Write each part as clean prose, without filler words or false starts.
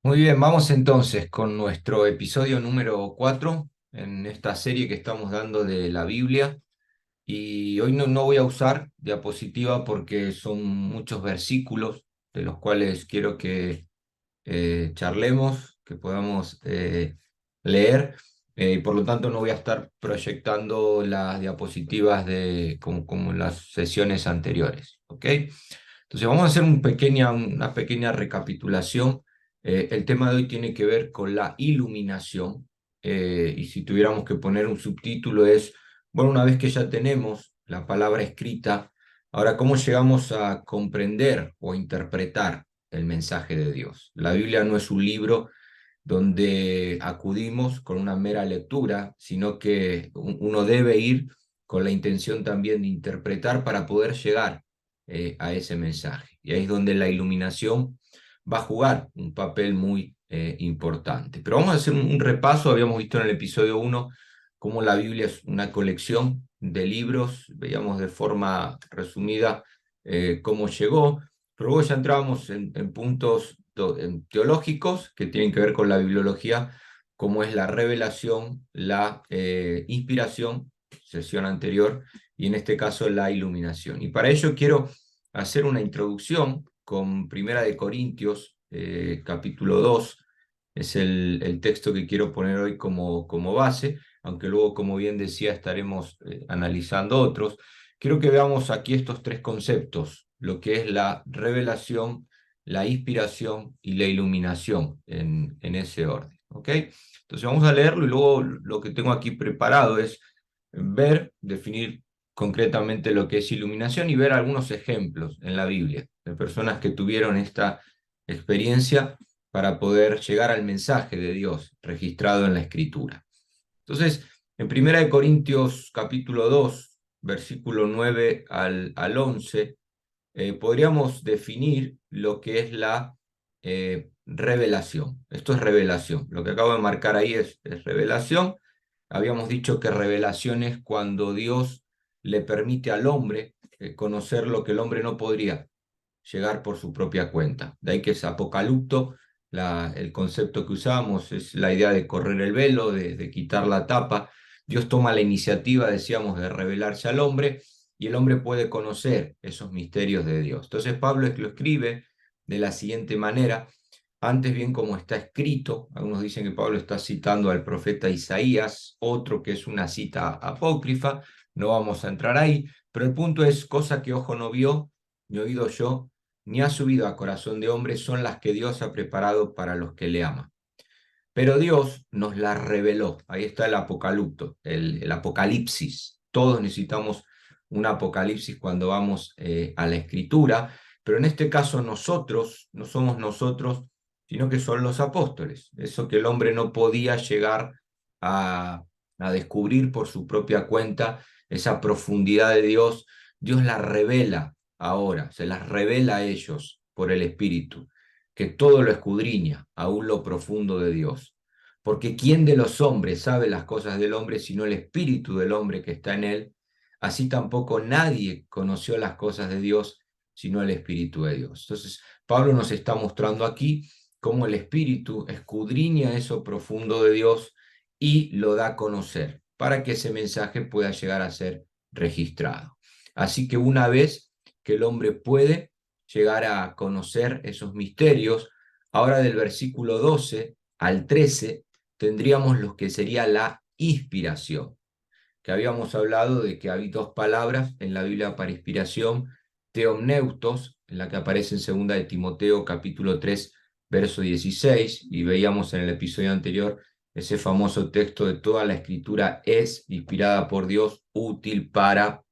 Muy bien, vamos entonces con nuestro episodio número 4 en esta serie que estamos dando de la Biblia. Y hoy no voy a usar diapositiva porque son muchos versículos de los cuales quiero que charlemos, que podamos leer. Y por lo tanto no voy a estar proyectando las diapositivas como en las sesiones anteriores. ¿Ok? Entonces vamos a hacer una pequeña recapitulación. El tema de hoy tiene que ver con la iluminación. Y si tuviéramos que poner un subtítulo es, bueno, una vez que ya tenemos la palabra escrita, ahora, ¿cómo llegamos a comprender o interpretar el mensaje de Dios? La Biblia no es un libro donde acudimos con una mera lectura, sino que uno debe ir con la intención también de interpretar para poder llegar a ese mensaje. Y ahí es donde la iluminación va a jugar un papel muy importante. Pero vamos a hacer un repaso. Habíamos visto en el episodio 1 cómo la Biblia es una colección de libros. Veíamos de forma resumida cómo llegó, pero luego ya entrábamos en puntos teológicos que tienen que ver con la bibliología, como es la revelación, la inspiración, sesión anterior, y en este caso la iluminación. Y para ello quiero hacer una introducción con Primera de Corintios, capítulo 2. Es el texto que quiero poner hoy como base, aunque luego, como bien decía, estaremos analizando otros. Quiero que veamos aquí estos tres conceptos, lo que es la revelación, la inspiración y la iluminación en ese orden. ¿Ok? Entonces vamos a leerlo y luego lo que tengo aquí preparado es ver, definir concretamente lo que es iluminación y ver algunos ejemplos en la Biblia de personas que tuvieron esta experiencia para poder llegar al mensaje de Dios registrado en la Escritura. Entonces, en Primera de Corintios capítulo 2, versículo 9 al 11, podríamos definir lo que es la revelación. Esto es revelación. Lo que acabo de marcar ahí es revelación. Habíamos dicho que revelación es cuando Dios le permite al hombre conocer lo que el hombre no podría llegar por su propia cuenta. De ahí que es apocalipto, el concepto que usamos es la idea de correr el velo, de quitar la tapa. Dios toma la iniciativa, decíamos, de revelarse al hombre y el hombre puede conocer esos misterios de Dios. Entonces Pablo lo escribe de la siguiente manera, antes bien como está escrito. Algunos dicen que Pablo está citando al profeta Isaías, otro que es una cita apócrifa, no vamos a entrar ahí, pero el punto es, cosa que ojo no vio, ni oído yo, ni ha subido a corazón de hombre, son las que Dios ha preparado para los que le aman. Pero Dios nos las reveló. Ahí está el apocalipto, el apocalipsis. Todos necesitamos un apocalipsis cuando vamos a la escritura, pero en este caso nosotros, no somos nosotros, sino que son los apóstoles. Eso que el hombre no podía llegar a, a descubrir por su propia cuenta, esa profundidad de Dios, Dios la revela ahora, se las revela a ellos por el Espíritu, que todo lo escudriña, aún lo profundo de Dios. Porque ¿quién de los hombres sabe las cosas del hombre sino el espíritu del hombre que está en él? Así tampoco nadie conoció las cosas de Dios sino el espíritu de Dios. Entonces, Pablo nos está mostrando aquí cómo el espíritu escudriña eso profundo de Dios y lo da a conocer para que ese mensaje pueda llegar a ser registrado. Así que una vez que el hombre puede llegar a conocer esos misterios, ahora del versículo 12 al 13 tendríamos lo que sería la inspiración, que habíamos hablado de que hay dos palabras en la Biblia para inspiración, theomneutos, en la que aparece en segunda de Timoteo capítulo 3, verso 16, y veíamos en el episodio anterior ese famoso texto de toda la escritura es inspirada por Dios, útil para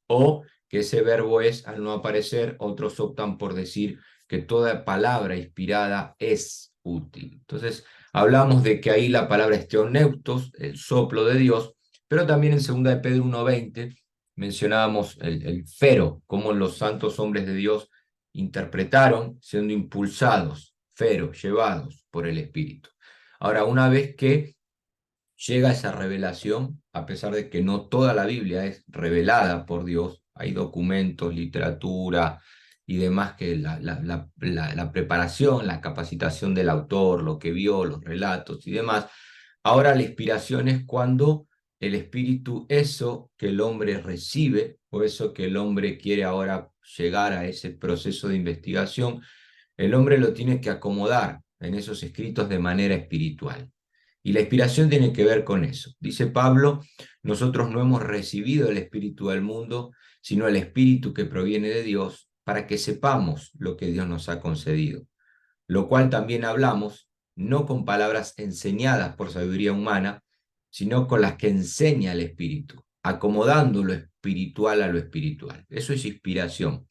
o que ese verbo es, al no aparecer, otros optan por decir que toda palabra inspirada es útil. Entonces, hablamos de que ahí la palabra es theoneutos, el soplo de Dios, pero también en 2 de Pedro 1:20 mencionábamos el fero, cómo los santos hombres de Dios interpretaron siendo impulsados, fero, llevados por el Espíritu. Ahora, una vez que llega esa revelación, a pesar de que no toda la Biblia es revelada por Dios, hay documentos, literatura y demás, que la preparación, la capacitación del autor, lo que vio, los relatos y demás. Ahora la inspiración es cuando el espíritu, eso que el hombre recibe o eso que el hombre quiere ahora llegar a ese proceso de investigación, el hombre lo tiene que acomodar en esos escritos de manera espiritual. Y la inspiración tiene que ver con eso. Dice Pablo, nosotros no hemos recibido el espíritu del mundo, sino el espíritu que proviene de Dios, para que sepamos lo que Dios nos ha concedido. Lo cual también hablamos, no con palabras enseñadas por sabiduría humana, sino con las que enseña el espíritu, acomodando lo espiritual a lo espiritual. Eso es inspiración.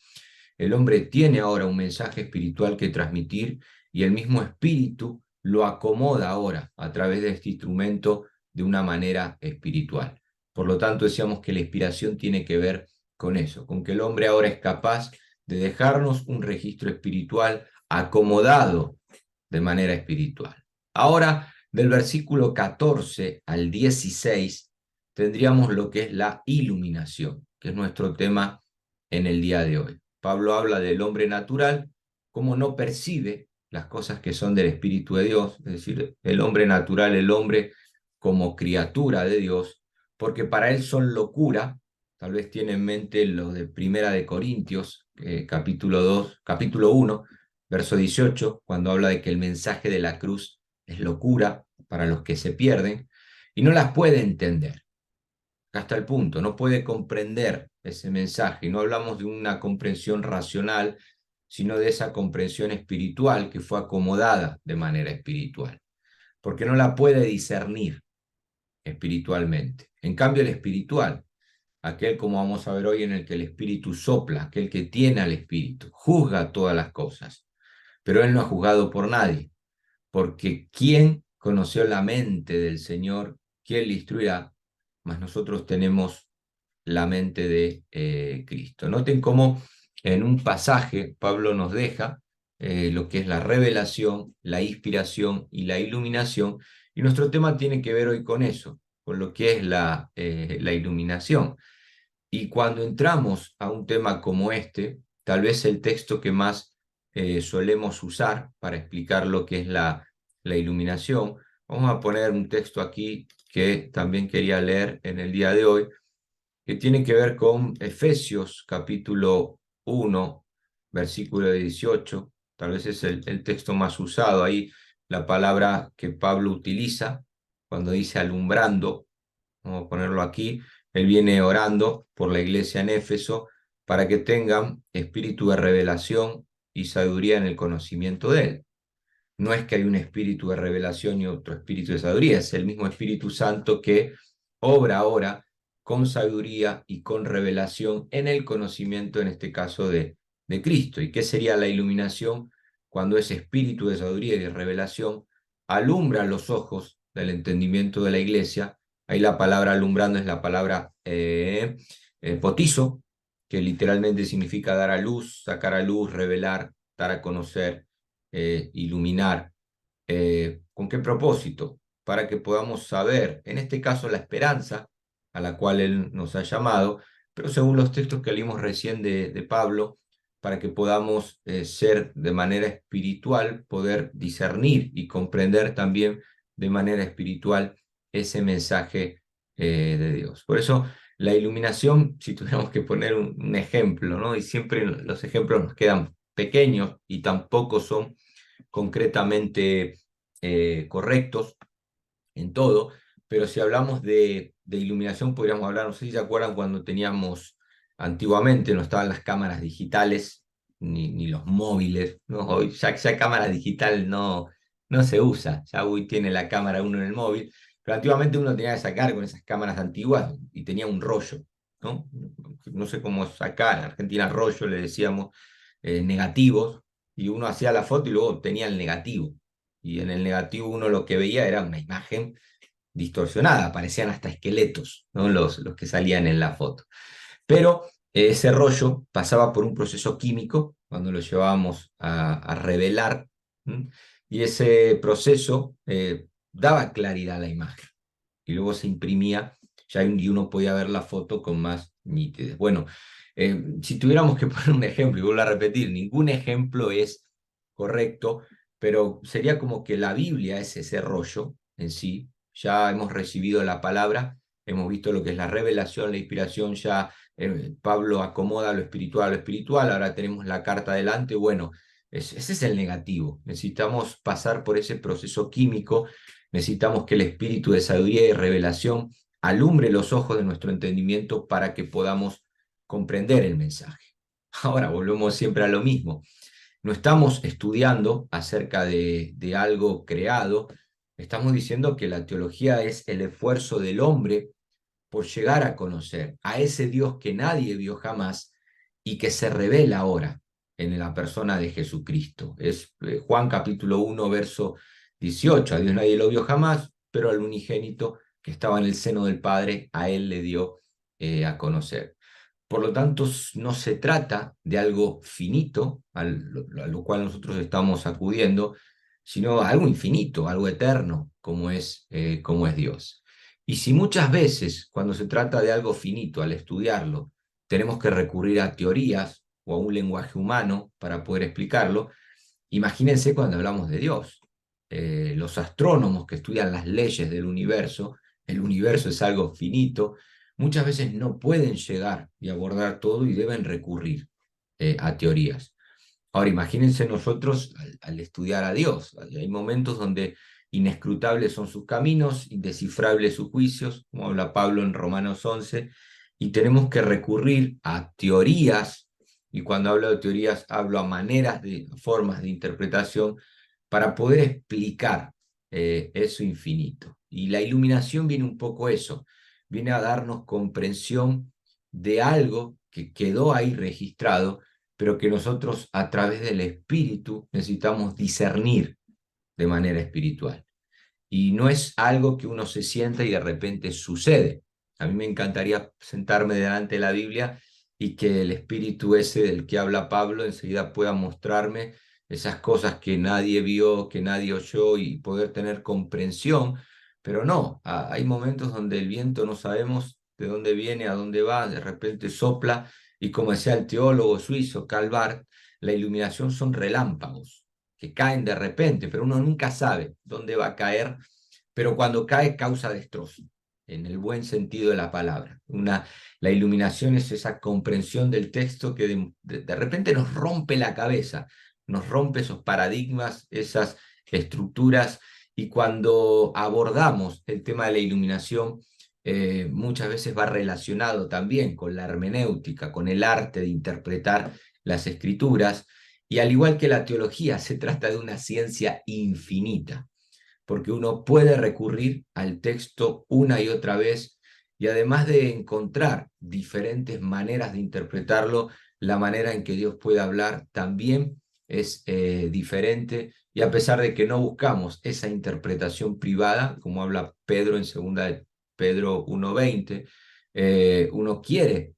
El hombre tiene ahora un mensaje espiritual que transmitir y el mismo espíritu lo acomoda ahora a través de este instrumento de una manera espiritual. Por lo tanto, decíamos que la inspiración tiene que ver con eso, con que el hombre ahora es capaz de dejarnos un registro espiritual acomodado de manera espiritual. Ahora, del versículo 14 al 16, tendríamos lo que es la iluminación, que es nuestro tema en el día de hoy. Pablo habla del hombre natural, cómo no percibe las cosas que son del Espíritu de Dios, es decir, el hombre natural, el hombre como criatura de Dios, porque para él son locura. Tal vez tiene en mente lo de Primera de Corintios, capítulo 1, verso 18, cuando habla de que el mensaje de la cruz es locura para los que se pierden, y no las puede entender. Hasta el punto, no puede comprender ese mensaje. Y no hablamos de una comprensión racional, sino de esa comprensión espiritual que fue acomodada de manera espiritual, porque no la puede discernir espiritualmente. En cambio, el espiritual, aquel como vamos a ver hoy en el que el espíritu sopla, aquel que tiene al espíritu, juzga todas las cosas, pero él no ha juzgado por nadie, porque ¿quién conoció la mente del Señor? ¿Quién le instruirá? Mas nosotros tenemos la mente de Cristo. Noten cómo en un pasaje Pablo nos deja lo que es la revelación, la inspiración y la iluminación, y nuestro tema tiene que ver hoy con eso, con lo que es la iluminación. Y cuando entramos a un tema como este, tal vez el texto que más solemos usar para explicar lo que es la iluminación, vamos a poner un texto aquí que también quería leer en el día de hoy, que tiene que ver con Efesios capítulo 1, versículo 18. Tal vez es el texto más usado ahí, la palabra que Pablo utiliza cuando dice alumbrando. Vamos a ponerlo aquí. Él viene orando por la iglesia en Éfeso para que tengan espíritu de revelación y sabiduría en el conocimiento de él. No es que hay un espíritu de revelación y otro espíritu de sabiduría, es el mismo Espíritu Santo que obra ahora con sabiduría y con revelación en el conocimiento, en este caso, de Cristo. ¿Y qué sería la iluminación? Cuando ese espíritu de sabiduría y de revelación alumbra los ojos del entendimiento de la iglesia. Ahí la palabra alumbrando es la palabra potizo, que literalmente significa dar a luz, sacar a luz, revelar, dar a conocer, iluminar. ¿Con qué propósito? Para que podamos saber, en este caso, la esperanza a la cual Él nos ha llamado, pero según los textos que leímos recién de Pablo, para que podamos ser de manera espiritual, poder discernir y comprender también de manera espiritual ese mensaje de Dios. Por eso, la iluminación, si tuviéramos que poner un ejemplo, ¿no? Y siempre los ejemplos nos quedan pequeños y tampoco son concretamente correctos en todo, pero si hablamos de iluminación podríamos hablar, no sé si se acuerdan cuando teníamos antiguamente, no estaban las cámaras digitales ni los móviles, ¿no? Hoy ya cámara digital no se usa, ya hoy tiene la cámara uno en el móvil, pero antiguamente uno tenía que sacar con esas cámaras antiguas y tenía un rollo, ¿no? No sé cómo sacar, en Argentina rollo le decíamos, negativos, y uno hacía la foto y luego obtenía el negativo. Y en el negativo uno lo que veía era una imagen distorsionada, parecían hasta esqueletos, ¿no? Los que salían en la foto. Pero ese rollo pasaba por un proceso químico cuando lo llevábamos a revelar, ¿m? Y ese proceso daba claridad a la imagen. Y luego se imprimía ya y uno podía ver la foto con más nitidez. Bueno, Si tuviéramos que poner un ejemplo, y vuelvo a repetir, ningún ejemplo es correcto, pero sería como que la Biblia es ese rollo en sí. Ya hemos recibido la palabra, hemos visto lo que es la revelación, la inspiración, ya Pablo acomoda lo espiritual, ahora tenemos la carta adelante, bueno, ese es el negativo. Necesitamos pasar por ese proceso químico, necesitamos que el espíritu de sabiduría y revelación alumbre los ojos de nuestro entendimiento para que podamos comprender el mensaje. Ahora volvemos siempre a lo mismo. No estamos estudiando acerca de algo creado, estamos diciendo que la teología es el esfuerzo del hombre por llegar a conocer a ese Dios que nadie vio jamás y que se revela ahora en la persona de Jesucristo. Es Juan capítulo 1, verso 18. A Dios nadie lo vio jamás, pero al unigénito que estaba en el seno del Padre, a él le dio a conocer. Por lo tanto, no se trata de algo finito, a lo cual nosotros estamos acudiendo, sino algo infinito, algo eterno, como es Dios. Y si muchas veces, cuando se trata de algo finito, al estudiarlo, tenemos que recurrir a teorías o a un lenguaje humano para poder explicarlo, imagínense cuando hablamos de Dios. Los astrónomos que estudian las leyes del universo, el universo es algo finito, muchas veces no pueden llegar y abordar todo y deben recurrir a teorías. Ahora, imagínense nosotros al estudiar a Dios. Hay momentos donde inescrutables son sus caminos, indescifrables sus juicios, como habla Pablo en Romanos 11, y tenemos que recurrir a teorías, y cuando hablo de teorías hablo a maneras formas de interpretación, para poder explicar eso infinito. Y la iluminación viene un poco eso, viene a darnos comprensión de algo que quedó ahí registrado, pero que nosotros a través del espíritu necesitamos discernir de manera espiritual. Y no es algo que uno se sienta y de repente sucede. A mí me encantaría sentarme delante de la Biblia y que el espíritu ese del que habla Pablo enseguida pueda mostrarme esas cosas que nadie vio, que nadie oyó y poder tener comprensión, pero no, hay momentos donde el viento no sabemos de dónde viene, a dónde va, de repente sopla y como decía el teólogo suizo Karl Barth, la iluminación son relámpagos que caen de repente, pero uno nunca sabe dónde va a caer, pero cuando cae causa destrozo, en el buen sentido de la palabra. La iluminación es esa comprensión del texto que de repente nos rompe la cabeza, nos rompe esos paradigmas, esas estructuras, y cuando abordamos el tema de la iluminación, muchas veces va relacionado también con la hermenéutica, con el arte de interpretar las escrituras, y al igual que la teología, se trata de una ciencia infinita, porque uno puede recurrir al texto una y otra vez y además de encontrar diferentes maneras de interpretarlo, la manera en que Dios puede hablar también es diferente, y a pesar de que no buscamos esa interpretación privada, como habla Pedro en 2 de Pedro 1:20, uno quiere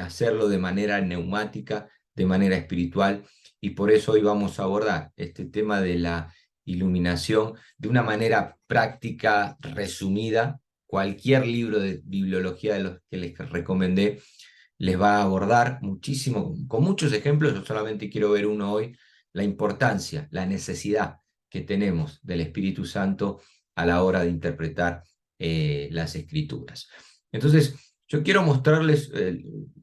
hacerlo de manera neumática, de manera espiritual, y por eso hoy vamos a abordar este tema de la iluminación de una manera práctica, resumida. Cualquier libro de bibliología de los que les recomendé les va a abordar muchísimo, con muchos ejemplos. Yo solamente quiero ver uno hoy: la importancia, la necesidad que tenemos del Espíritu Santo a la hora de interpretar las Escrituras. Entonces, yo quiero mostrarles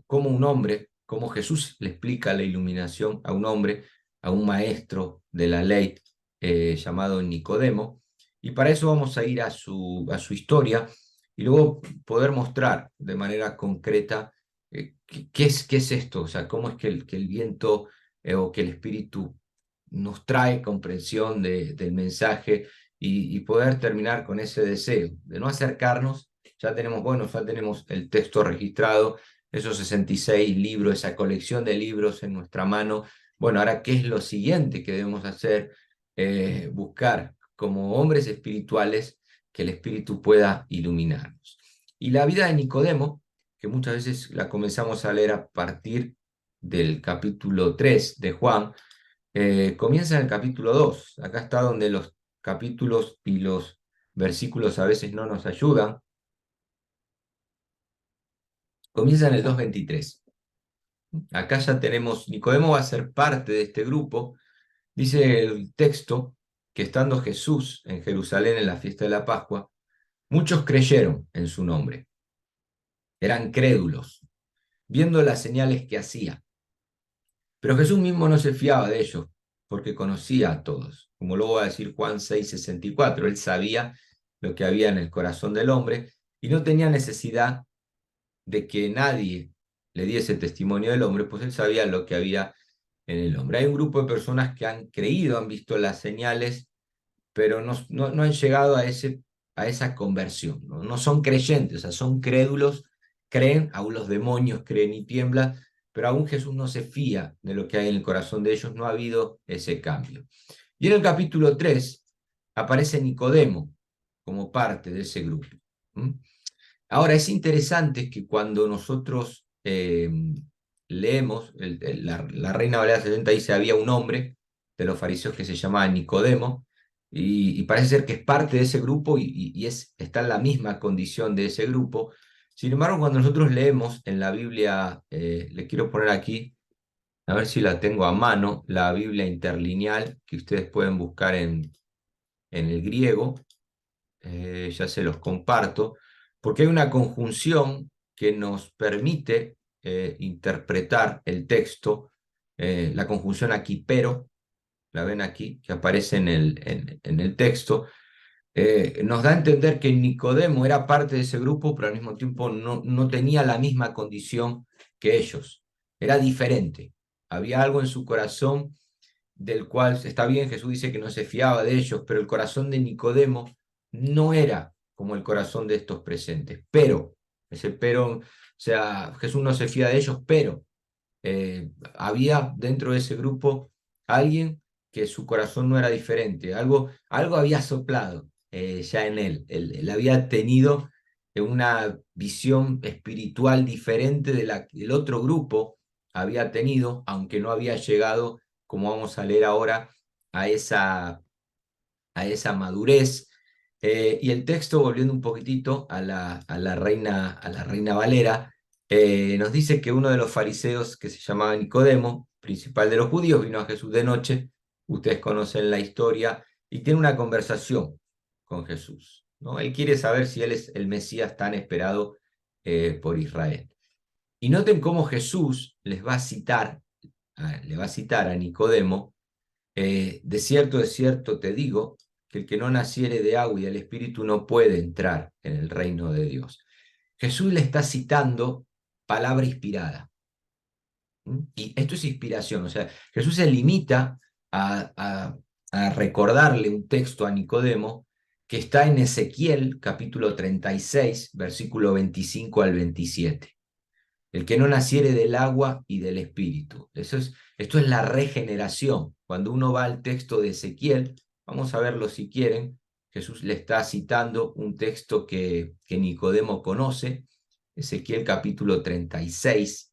cómo un hombre, cómo Jesús le explica la iluminación a un hombre, a un maestro de la ley llamado Nicodemo, y para eso vamos a ir a su historia y luego poder mostrar de manera concreta qué es esto, o sea, cómo es que el viento o que el espíritu nos trae comprensión del mensaje, y poder terminar con ese deseo de no acercarnos. Ya tenemos, bueno, ya tenemos el texto registrado, esos 66 libros, esa colección de libros en nuestra mano. Bueno, ahora, ¿qué es lo siguiente que debemos hacer? Buscar como hombres espirituales que el Espíritu pueda iluminarnos. Y la vida de Nicodemo, que muchas veces la comenzamos a leer a partir del capítulo 3 de Juan, comienza en el capítulo 2. Acá está donde los capítulos y los versículos a veces no nos ayudan. Comienza en el 2:23. Acá ya tenemos, Nicodemo va a ser parte de este grupo. Dice el texto que estando Jesús en Jerusalén en la fiesta de la Pascua, muchos creyeron en su nombre. Eran crédulos, viendo las señales que hacía. Pero Jesús mismo no se fiaba de ellos, porque conocía a todos. Como luego va a decir Juan 6:64, él sabía lo que había en el corazón del hombre y no tenía necesidad de que nadie le diese testimonio del hombre, pues él sabía lo que había en el hombre. Hay un grupo de personas que han creído, han visto las señales, pero no han llegado a esa conversión, ¿no? No son creyentes, o sea, son crédulos, creen, aún los demonios creen y tiemblan, pero aún Jesús no se fía de lo que hay en el corazón de ellos, no ha habido ese cambio. Y en el capítulo 3 aparece Nicodemo como parte de ese grupo. ¿Mm? Ahora, es interesante que cuando nosotros leemos, la Reina Valera 70 dice, había un hombre de los fariseos que se llamaba Nicodemo, y parece ser que es parte de ese grupo y está en la misma condición de ese grupo. Sin embargo, cuando nosotros leemos en la Biblia, le quiero poner aquí, a ver si la tengo a mano, la Biblia interlineal, que ustedes pueden buscar en el griego, ya se los comparto, porque hay una conjunción que nos permite interpretar el texto, la conjunción aquí, pero, la ven aquí, que aparece en el texto, nos da a entender que Nicodemo era parte de ese grupo, pero al mismo tiempo no tenía la misma condición que ellos, era diferente, había algo en su corazón del cual está bien, Jesús dice que no se fiaba de ellos, pero el corazón de Nicodemo no era como el corazón de estos presentes. Pero, ese pero, o sea, Jesús no se fía de ellos, pero había dentro de ese grupo alguien que su corazón no era diferente, algo había soplado ya en él. Él había tenido una visión espiritual diferente de la que el otro grupo había tenido, aunque no había llegado, como vamos a leer ahora, a esa madurez. Y el texto, volviendo un poquitito a la reina Valera, nos dice que uno de los fariseos que se llamaba Nicodemo, principal de los judíos, vino a Jesús de noche, ustedes conocen la historia, y tiene una conversación con Jesús, ¿no? Él quiere saber si él es el Mesías tan esperado por Israel. Y noten cómo Jesús les va a citar, le va a citar a Nicodemo, de cierto te digo, que el que no naciere de agua y del Espíritu no puede entrar en el reino de Dios. Jesús le está citando palabra inspirada. Y esto es inspiración, o sea, Jesús se limita a recordarle un texto a Nicodemo que está en Ezequiel capítulo 36, versículo 25 al 27. El que no naciere del agua y del espíritu. Esto es la regeneración. Cuando uno va al texto de Ezequiel, vamos a verlo si quieren, Jesús le está citando un texto que Nicodemo conoce, Ezequiel capítulo 36,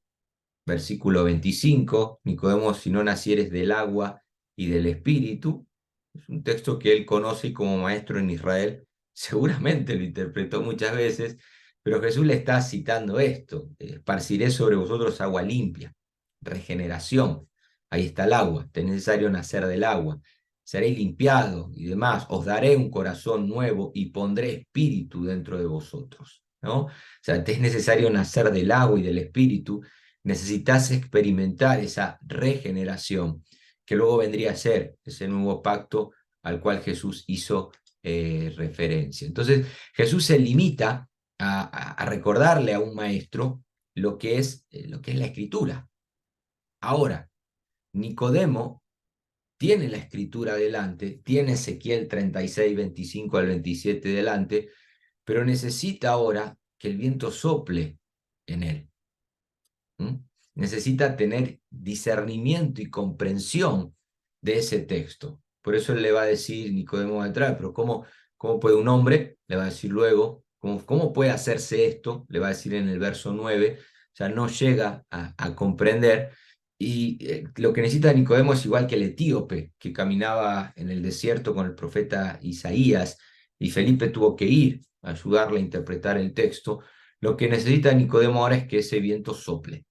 versículo 25, Nicodemo, si no nacieres del agua y del espíritu, es un texto que él conoce y como maestro en Israel seguramente lo interpretó muchas veces, pero Jesús le está citando esto: esparciré sobre vosotros agua limpia, regeneración, ahí está el agua, es necesario nacer del agua, seréis limpiados y demás, os daré un corazón nuevo y pondré espíritu dentro de vosotros, ¿no? O sea, es necesario nacer del agua y del espíritu, necesitas experimentar esa regeneración, que luego vendría a ser ese nuevo pacto al cual Jesús hizo referencia. Entonces, Jesús se limita a recordarle a un maestro lo que es la escritura. Ahora, Nicodemo tiene la escritura delante, tiene Ezequiel 36, 25 al 27 delante, pero necesita ahora que el viento sople en él. Necesita tener discernimiento y comprensión de ese texto. Por eso él le va a decir, Nicodemo va a entrar, pero ¿cómo puede un hombre? Le va a decir luego, ¿cómo puede hacerse esto? Le va a decir en el verso 9, o sea, no llega a comprender. Y lo que necesita Nicodemo es igual que el etíope que caminaba en el desierto con el profeta Isaías, y Felipe tuvo que ir a ayudarle a interpretar el texto. Lo que necesita Nicodemo ahora es que ese viento sople.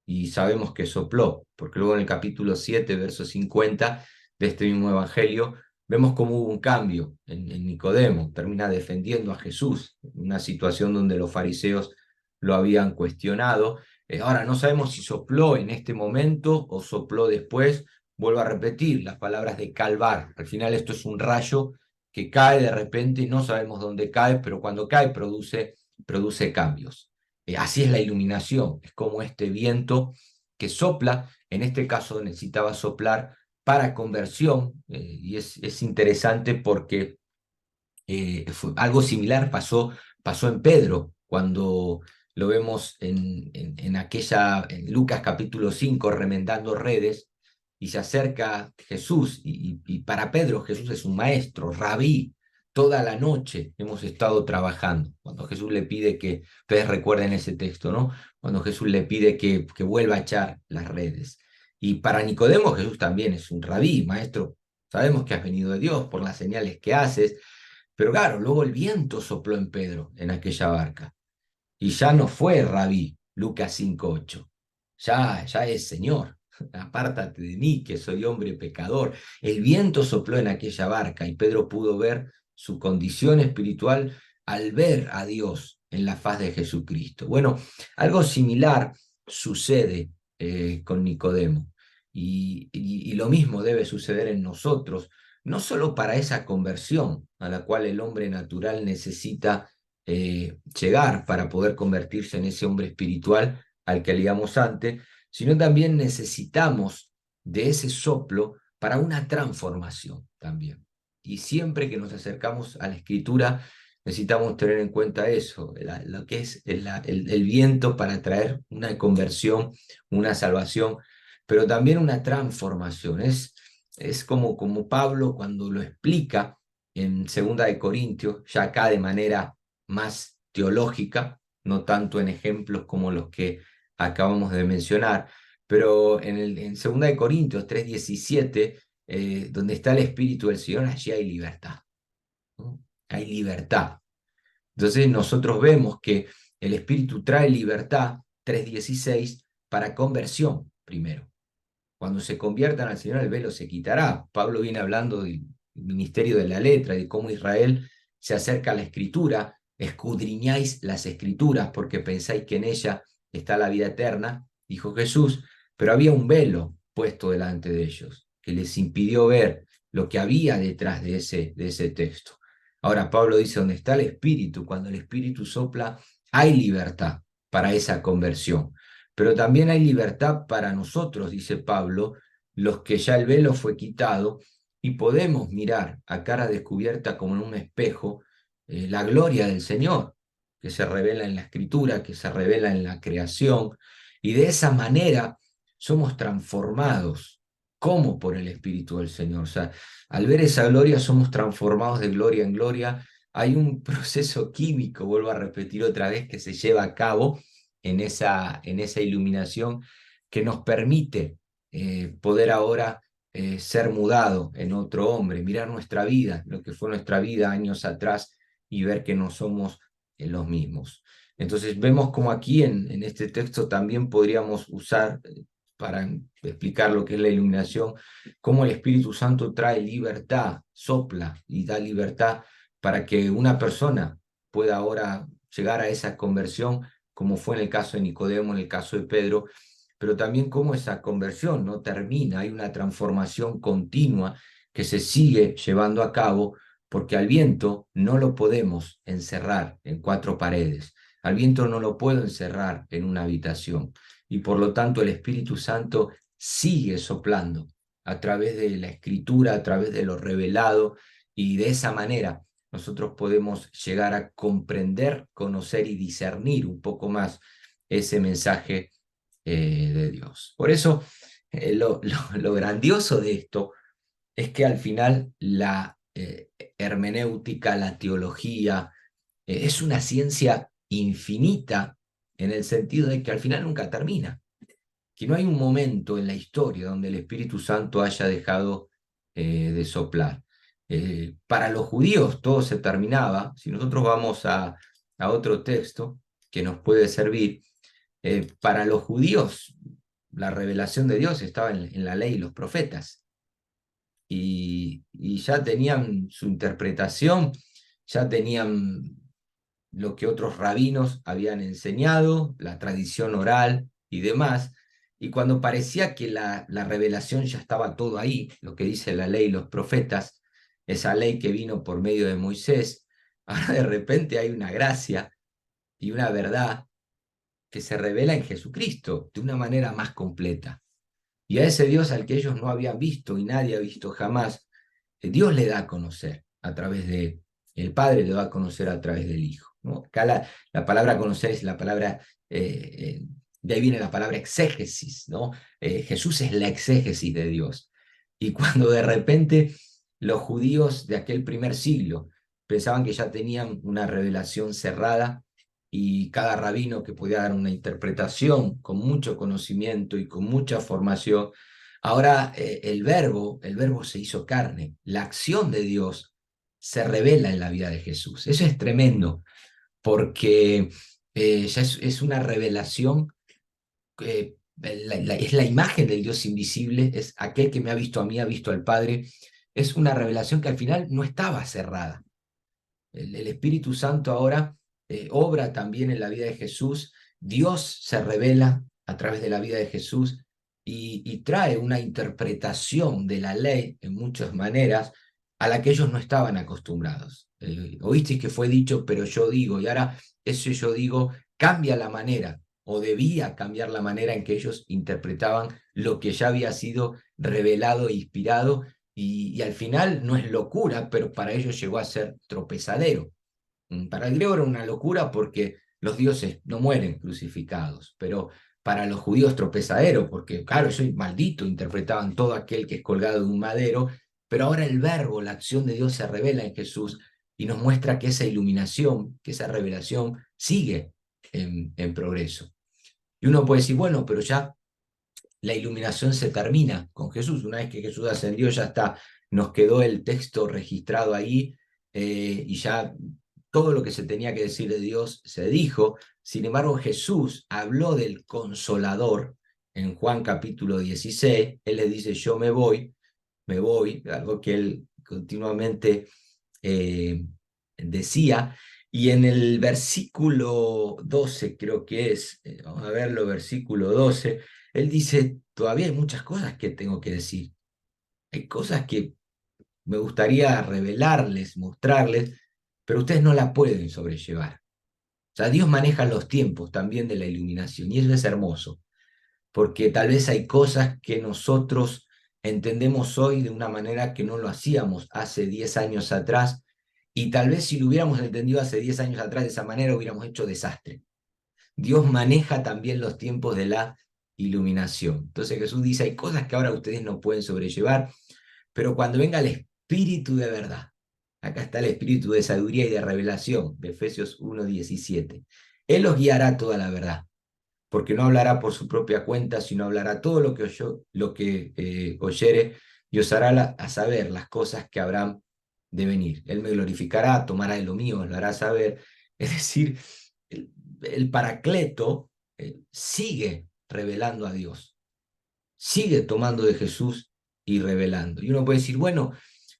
y sabemos que sopló, porque luego en el capítulo 7, verso 50 de este mismo evangelio, vemos cómo hubo un cambio en Nicodemo, termina defendiendo a Jesús, en una situación donde los fariseos lo habían cuestionado. Ahora, no sabemos si sopló en este momento o sopló después. Vuelvo a repetir las palabras de calvar. Al final esto es un rayo que cae de repente y no sabemos dónde cae, pero cuando cae produce cambios. Así es la iluminación, es como este viento que sopla, en este caso necesitaba soplar para conversión, y es interesante porque algo similar pasó en Pedro, cuando lo vemos en Lucas capítulo 5, remendando redes, y se acerca Jesús, y para Pedro Jesús es un maestro, rabí. Toda la noche hemos estado trabajando. Cuando Jesús le pide que, ustedes recuerden ese texto, ¿no? Cuando Jesús le pide que vuelva a echar las redes. Y para Nicodemo Jesús también es un rabí, maestro. Sabemos que has venido de Dios por las señales que haces, pero claro, luego el viento sopló en Pedro, en aquella barca. Y ya no fue rabí, Lucas 5:8. Ya es Señor. Apártate de mí, que soy hombre pecador. El viento sopló en aquella barca y Pedro pudo ver su condición espiritual al ver a Dios en la faz de Jesucristo. Bueno, algo similar sucede con Nicodemo. Y lo mismo debe suceder en nosotros, no solo para esa conversión a la cual el hombre natural necesita llegar para poder convertirse en ese hombre espiritual al que leíamos antes, sino también necesitamos de ese soplo para una transformación también. Y siempre que nos acercamos a la escritura, necesitamos tener en cuenta eso, lo que es el viento para traer una conversión, una salvación, pero también una transformación. Es como Pablo cuando lo explica en 2 Corintios, ya acá de manera más teológica, no tanto en ejemplos como los que acabamos de mencionar, pero en 2 Corintios 3:17, donde está el Espíritu del Señor, allí hay libertad, ¿no? Hay libertad. Entonces nosotros vemos que el Espíritu trae libertad, 3:16, para conversión primero. Cuando se conviertan al Señor, el velo se quitará. Pablo viene hablando del ministerio de la letra, de cómo Israel se acerca a la Escritura. Escudriñáis las Escrituras porque pensáis que en ella está la vida eterna, dijo Jesús, pero había un velo puesto delante de ellos que les impidió ver lo que había detrás de ese texto. Ahora Pablo dice, donde está el Espíritu, cuando el Espíritu sopla, hay libertad para esa conversión. Pero también hay libertad para nosotros, dice Pablo, los que ya el velo fue quitado y podemos mirar a cara descubierta como en un espejo la gloria del Señor, que se revela en la Escritura, que se revela en la creación, y de esa manera somos transformados como por el Espíritu del Señor. O sea, al ver esa gloria somos transformados de gloria en gloria. Hay un proceso químico, vuelvo a repetir otra vez, que se lleva a cabo en esa iluminación que nos permite poder ahora ser mudado en otro hombre, mirar nuestra vida, lo que fue nuestra vida años atrás y ver que no somos los mismos. Entonces vemos como aquí en este texto también podríamos usar para explicar lo que es la iluminación, cómo el Espíritu Santo trae libertad, sopla y da libertad para que una persona pueda ahora llegar a esa conversión, como fue en el caso de Nicodemo, en el caso de Pedro, pero también cómo esa conversión no termina, hay una transformación continua que se sigue llevando a cabo, porque al viento no lo podemos encerrar en 4 paredes, al viento no lo puedo encerrar en una habitación, y por lo tanto el Espíritu Santo sigue soplando a través de la Escritura, a través de lo revelado, y de esa manera nosotros podemos llegar a comprender, conocer y discernir un poco más ese mensaje de Dios. Por eso, lo grandioso de esto es que al final la hermenéutica, la teología, es una ciencia infinita en el sentido de que al final nunca termina, que no hay un momento en la historia donde el Espíritu Santo haya dejado de soplar. Para los judíos todo se terminaba. Si nosotros vamos a otro texto que nos puede servir, Para los judíos, la revelación de Dios estaba en la ley y los profetas. Y ya tenían su interpretación, ya tenían lo que otros rabinos habían enseñado, la tradición oral y demás. Y cuando parecía que la revelación ya estaba todo ahí, lo que dice la ley y los profetas, esa ley que vino por medio de Moisés, ahora de repente hay una gracia y una verdad que se revela en Jesucristo de una manera más completa. Y a ese Dios al que ellos no habían visto y nadie ha visto jamás, Dios le da a conocer a través de, el Padre le da a conocer a través del Hijo, ¿no? Acá la palabra conocer es la palabra, de ahí viene la palabra exégesis, ¿no? Jesús es la exégesis de Dios. Y cuando de repente los judíos de aquel primer siglo pensaban que ya tenían una revelación cerrada, y cada rabino que podía dar una interpretación con mucho conocimiento y con mucha formación, ahora el verbo se hizo carne, la acción de Dios se revela en la vida de Jesús. Eso es tremendo, porque ya es una revelación, es la imagen del Dios invisible, es aquel que me ha visto a mí, ha visto al Padre. Es una revelación que al final no estaba cerrada. El Espíritu Santo ahora obra también en la vida de Jesús. Dios se revela a través de la vida de Jesús y trae una interpretación de la ley en muchas maneras a la que ellos no estaban acostumbrados. Oísteis que fue dicho, pero yo digo, y ahora ese yo digo cambia la manera, o debía cambiar la manera en que ellos interpretaban lo que ya había sido revelado e inspirado, y al final no es locura, pero para ellos llegó a ser tropezadero. Para el griego era una locura porque los dioses no mueren crucificados, pero para los judíos tropezadero, porque claro, soy maldito, interpretaban todo aquel que es colgado de un madero, pero ahora el verbo, la acción de Dios se revela en Jesús y nos muestra que esa iluminación, que esa revelación sigue en progreso. Y uno puede decir, bueno, pero ya la iluminación se termina con Jesús. Una vez que Jesús ascendió, ya está, nos quedó el texto registrado ahí, y ya todo lo que se tenía que decir de Dios se dijo. Sin embargo, Jesús habló del Consolador en Juan capítulo 16. Él le dice, yo me voy, algo que él continuamente decía. Y en el versículo 12, creo que es, vamos a verlo, versículo 12, él dice, todavía hay muchas cosas que tengo que decir. Hay cosas que me gustaría revelarles, mostrarles, pero ustedes no la pueden sobrellevar. O sea, Dios maneja los tiempos también de la iluminación y eso es hermoso, porque tal vez hay cosas que nosotros entendemos hoy de una manera que no lo hacíamos hace 10 años atrás, y tal vez si lo hubiéramos entendido hace 10 años atrás de esa manera hubiéramos hecho desastre. Dios maneja también los tiempos de la iluminación. Entonces Jesús dice, hay cosas que ahora ustedes no pueden sobrellevar, pero cuando venga el Espíritu de verdad, acá está el Espíritu de sabiduría y de revelación, de Efesios 1:17, Él los guiará a toda la verdad, porque no hablará por su propia cuenta, sino hablará todo lo que oyere, y os hará a saber las cosas que habrán de venir. Él me glorificará, tomará de lo mío, os lo hará saber. Es decir, el Paracleto sigue revelando a Dios, sigue tomando de Jesús y revelando. Y uno puede decir, bueno,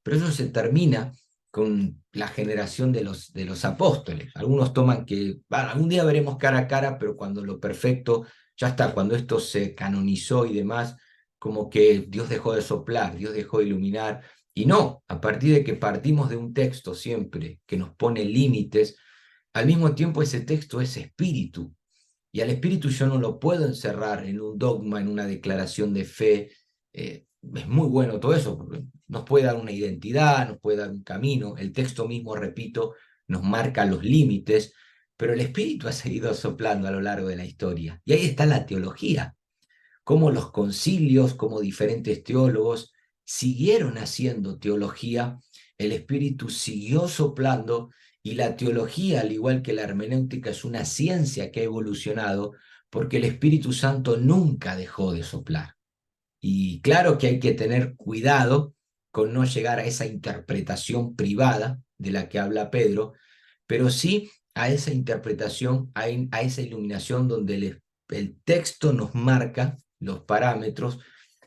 pero eso se termina con la generación de los apóstoles. Algunos toman que, bueno, algún día veremos cara a cara, pero cuando lo perfecto ya está, cuando esto se canonizó y demás, como que Dios dejó de soplar, Dios dejó de iluminar. Y no, a partir de que partimos de un texto siempre que nos pone límites, al mismo tiempo ese texto es espíritu. Y al espíritu yo no lo puedo encerrar en un dogma, en una declaración de fe. Es muy bueno todo eso, porque nos puede dar una identidad, nos puede dar un camino. El texto mismo, repito, nos marca los límites, pero el espíritu ha seguido soplando a lo largo de la historia. Y ahí está la teología, cómo los concilios, cómo diferentes teólogos siguieron haciendo teología, el espíritu siguió soplando, y la teología, al igual que la hermenéutica, es una ciencia que ha evolucionado porque el Espíritu Santo nunca dejó de soplar. Y claro que hay que tener cuidado con no llegar a esa interpretación privada de la que habla Pedro, pero sí a esa interpretación, a esa iluminación donde el texto nos marca los parámetros,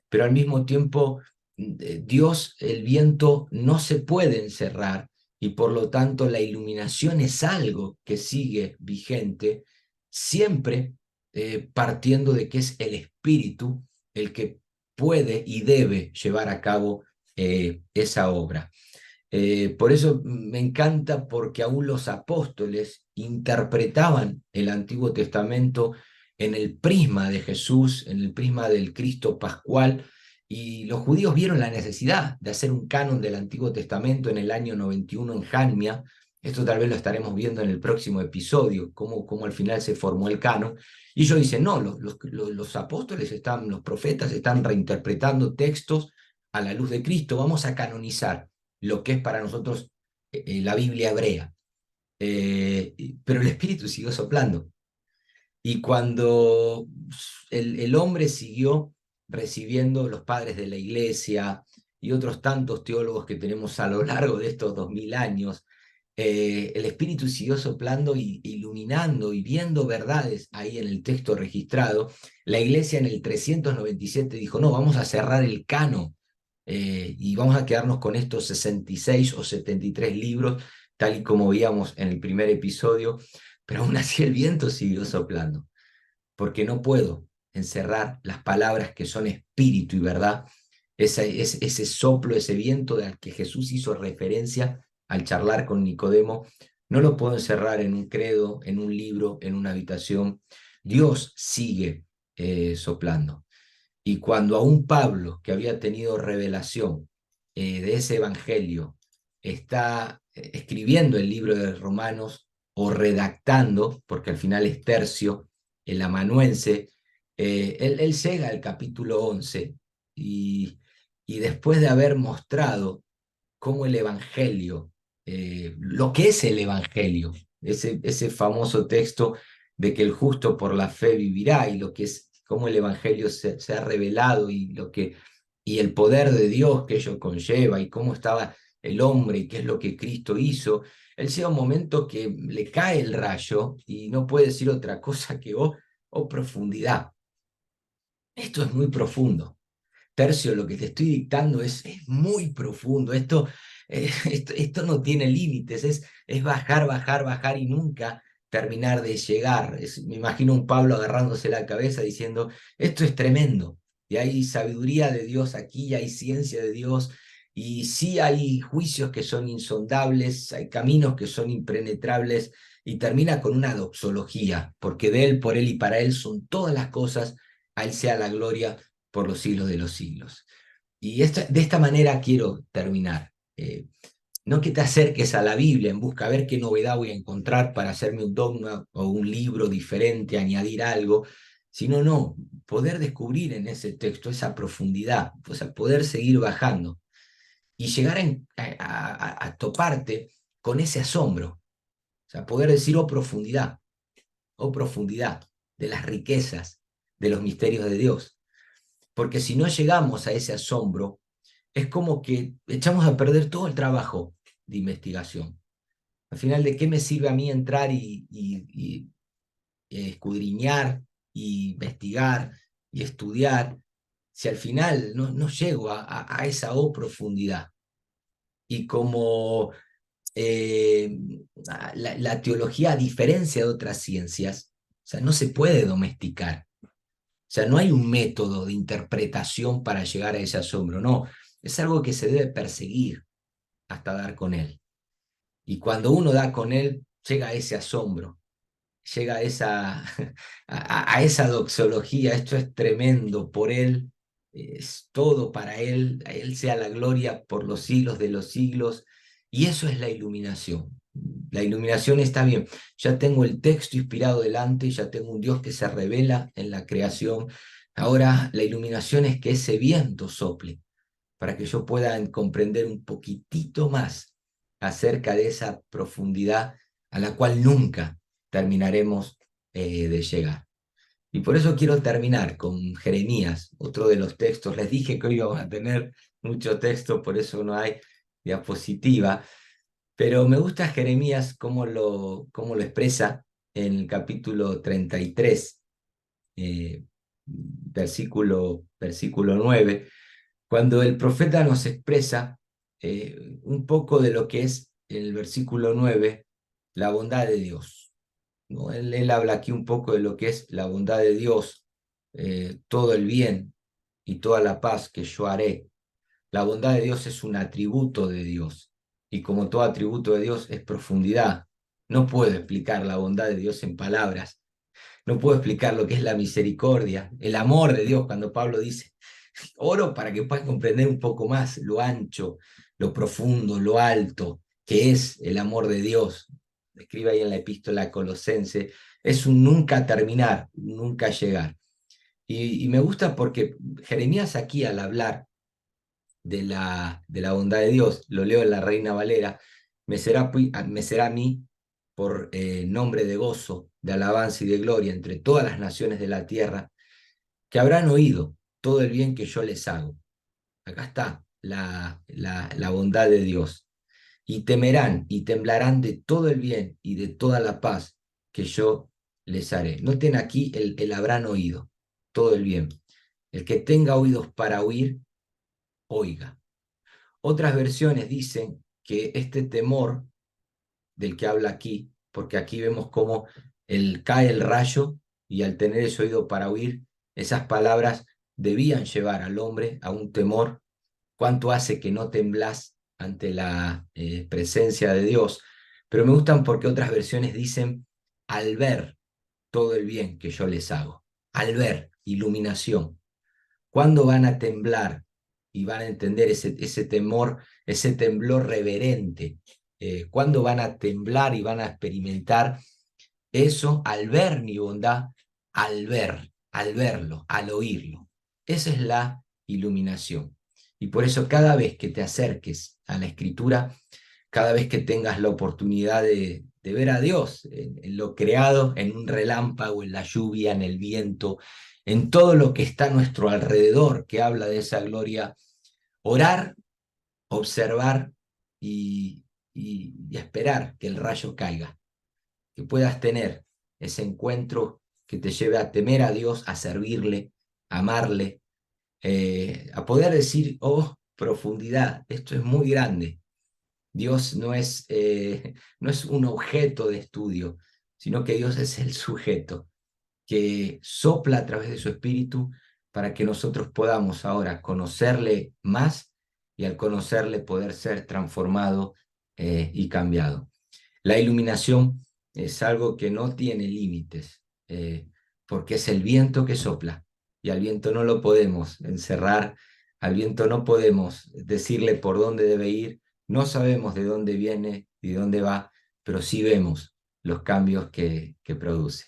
pero al mismo tiempo Dios, el viento no se puede encerrar y por lo tanto la iluminación es algo que sigue vigente, siempre partiendo de que es el Espíritu el que puede y debe llevar a cabo esa obra. Por eso me encanta porque aún los apóstoles interpretaban el Antiguo Testamento en el prisma de Jesús, en el prisma del Cristo pascual, y los judíos vieron la necesidad de hacer un canon del Antiguo Testamento en el año 91 en Jamnia. Esto tal vez lo estaremos viendo en el próximo episodio, cómo al final se formó el canon. Y ellos dicen, no, los apóstoles los profetas están reinterpretando textos a la luz de Cristo, vamos a canonizar lo que es para nosotros la Biblia hebrea. Pero el Espíritu siguió soplando. Y cuando el hombre siguió recibiendo los padres de la iglesia y otros tantos teólogos que tenemos a lo largo de estos 2000 años, el Espíritu siguió soplando y iluminando y viendo verdades ahí en el texto registrado. La iglesia en el 397 dijo, no, vamos a cerrar el canon y vamos a quedarnos con estos 66 o 73 libros, tal y como veíamos en el primer episodio, pero aún así el viento siguió soplando, porque no puedo encerrar las palabras que son espíritu y verdad, ese soplo, ese viento al que Jesús hizo referencia al charlar con Nicodemo, no lo puedo encerrar en un credo, en un libro, en una habitación. Dios sigue soplando. Y cuando aún Pablo, que había tenido revelación de ese evangelio, está escribiendo el libro de Romanos o redactando, porque al final es Tercio, el amanuense, él llega al capítulo 11 y después de haber mostrado cómo el evangelio, lo que es el evangelio, ese famoso texto de que el justo por la fe vivirá y lo que es cómo el evangelio se ha revelado y el poder de Dios que ello conlleva y cómo estaba el hombre y qué es lo que Cristo hizo, él llega un momento que le cae el rayo y no puede decir otra cosa que oh profundidad. Esto es muy profundo. Tercio, lo que te estoy dictando es muy profundo. Esto no tiene límites, es bajar, bajar, bajar y nunca terminar de llegar. Me imagino un Pablo agarrándose la cabeza diciendo, esto es tremendo. Y hay sabiduría de Dios aquí, hay ciencia de Dios, y sí hay juicios que son insondables, hay caminos que son impenetrables, y termina con una doxología, porque de Él, por Él y para Él son todas las cosas, a Él sea la gloria por los siglos de los siglos. Y de esta manera quiero terminar. No que te acerques a la Biblia en busca de ver qué novedad voy a encontrar para hacerme un dogma o un libro diferente, añadir algo, sino no, poder descubrir en ese texto esa profundidad, pues a poder seguir bajando y llegar a toparte con ese asombro, o sea, poder decir, oh profundidad de las riquezas, de los misterios de Dios. Porque si no llegamos a ese asombro, es como que echamos a perder todo el trabajo de investigación. Al final, ¿de qué me sirve a mí entrar y escudriñar, y investigar y estudiar, si al final no llego a esa profundidad? Y como la teología, a diferencia de otras ciencias, o sea, no se puede domesticar. O sea, no hay un método de interpretación para llegar a ese asombro, no. Es algo que se debe perseguir hasta dar con él. Y cuando uno da con él, llega a ese asombro, llega a a esa doxología, esto es tremendo, por él, es todo para él, a él sea la gloria por los siglos de los siglos, y eso es la iluminación. La iluminación está bien, ya tengo el texto inspirado delante, ya tengo un Dios que se revela en la creación, ahora la iluminación es que ese viento sople, para que yo pueda comprender un poquitito más acerca de esa profundidad a la cual nunca terminaremos de llegar. Y por eso quiero terminar con Jeremías, otro de los textos. Les dije que hoy íbamos a tener mucho texto, por eso no hay diapositiva, pero me gusta Jeremías cómo lo expresa en el capítulo 33. versículo 9, cuando el profeta nos expresa un poco de lo que es el versículo 9, la bondad de Dios, ¿no? Él habla aquí un poco de lo que es la bondad de Dios, todo el bien y toda la paz que yo haré. La bondad de Dios es un atributo de Dios, y como todo atributo de Dios es profundidad. No puedo explicar la bondad de Dios en palabras, no puedo explicar lo que es la misericordia, el amor de Dios, cuando Pablo dice, oro para que puedas comprender un poco más lo ancho, lo profundo, lo alto, que es el amor de Dios. Escribe ahí en la epístola Colosense, es un nunca terminar, nunca llegar. Y me gusta porque Jeremías aquí al hablar de la bondad de Dios, lo leo en la Reina Valera, me será a mí por nombre de gozo, de alabanza y de gloria entre todas las naciones de la tierra, que habrán oído todo el bien que yo les hago. Acá está la bondad de Dios. Y temerán y temblarán de todo el bien y de toda la paz que yo les haré. Noten aquí el habrán oído, todo el bien. El que tenga oídos para oír, oiga. Otras versiones dicen que este temor del que habla aquí, porque aquí vemos cómo cae el rayo y al tener ese oído para oír, esas palabras debían llevar al hombre a un temor. ¿Cuánto hace que no temblás ante la presencia de Dios? Pero me gustan porque otras versiones dicen al ver todo el bien que yo les hago, al ver, iluminación. ¿Cuándo van a temblar y van a entender ese temor, ese temblor reverente? ¿Cuándo van a temblar y van a experimentar eso al ver mi bondad, al verlo, al oírlo? Esa es la iluminación. Y por eso cada vez que te acerques a la Escritura, cada vez que tengas la oportunidad de ver a Dios en lo creado, en un relámpago, en la lluvia, en el viento, en todo lo que está a nuestro alrededor que habla de esa gloria, orar, observar y esperar que el rayo caiga, que puedas tener ese encuentro que te lleve a temer a Dios, a servirle, a amarle, a poder decir, oh, profundidad, esto es muy grande. Dios no es un objeto de estudio, sino que Dios es el sujeto que sopla a través de su espíritu para que nosotros podamos ahora conocerle más y al conocerle poder ser transformado y cambiado. La iluminación es algo que no tiene límites, porque es el viento que sopla y al viento no lo podemos encerrar, al viento no podemos decirle por dónde debe ir, no sabemos de dónde viene y de dónde va, pero sí vemos los cambios que produce.